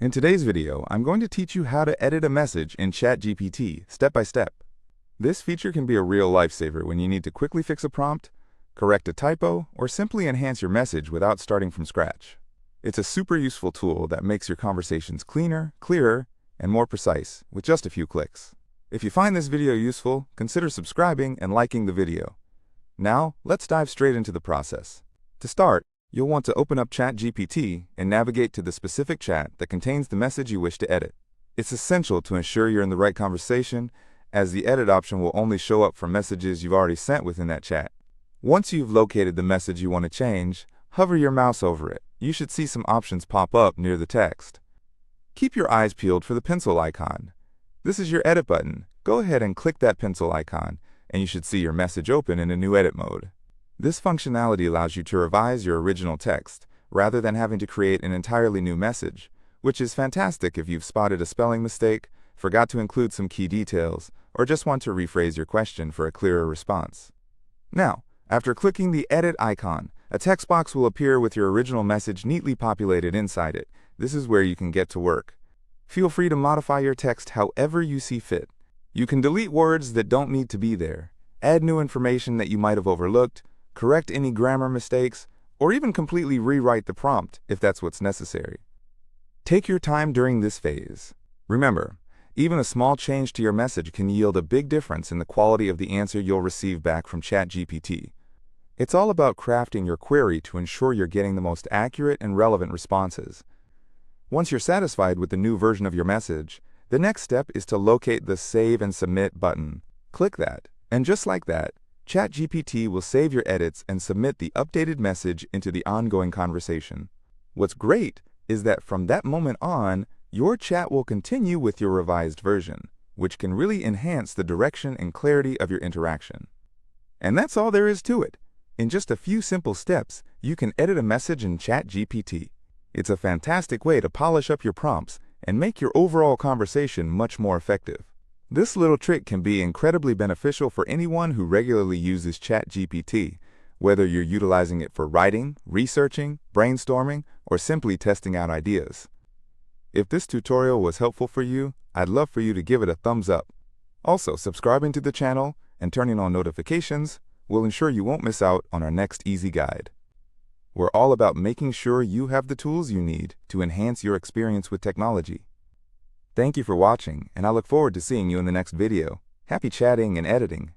In today's video, I'm going to teach you how to edit a message in ChatGPT step by step. This feature can be a real lifesaver when you need to quickly fix a prompt, correct a typo, or simply enhance your message without starting from scratch. It's a super useful tool that makes your conversations cleaner, clearer, and more precise with just a few clicks. If you find this video useful, consider subscribing and liking the video. Now, let's dive straight into the process. To start, you'll want to open up ChatGPT and navigate to the specific chat that contains the message you wish to edit. It's essential to ensure you're in the right conversation, as the edit option will only show up for messages you've already sent within that chat. Once you've located the message you want to change, hover your mouse over it. You should see some options pop up near the text. Keep your eyes peeled for the pencil icon. This is your edit button. Go ahead and click that pencil icon, and you should see your message open in a new edit mode. This functionality allows you to revise your original text, rather than having to create an entirely new message, which is fantastic if you've spotted a spelling mistake, forgot to include some key details, or just want to rephrase your question for a clearer response. Now, after clicking the edit icon, a text box will appear with your original message neatly populated inside it. This is where you can get to work. Feel free to modify your text however you see fit. You can delete words that don't need to be there, add new information that you might have overlooked, correct any grammar mistakes, or even completely rewrite the prompt if that's what's necessary. Take your time during this phase. Remember, even a small change to your message can yield a big difference in the quality of the answer you'll receive back from ChatGPT. It's all about crafting your query to ensure you're getting the most accurate and relevant responses. Once you're satisfied with the new version of your message, the next step is to locate the Save and Submit button. Click that, and just like that, ChatGPT will save your edits and submit the updated message into the ongoing conversation. What's great is that from that moment on, your chat will continue with your revised version, which can really enhance the direction and clarity of your interaction. And that's all there is to it. In just a few simple steps, you can edit a message in ChatGPT. It's a fantastic way to polish up your prompts and make your overall conversation much more effective. This little trick can be incredibly beneficial for anyone who regularly uses ChatGPT, whether you're utilizing it for writing, researching, brainstorming, or simply testing out ideas. If this tutorial was helpful for you, I'd love for you to give it a thumbs up. Also, subscribing to the channel and turning on notifications will ensure you won't miss out on our next easy guide. We're all about making sure you have the tools you need to enhance your experience with technology. Thank you for watching, and I look forward to seeing you in the next video. Happy chatting and editing.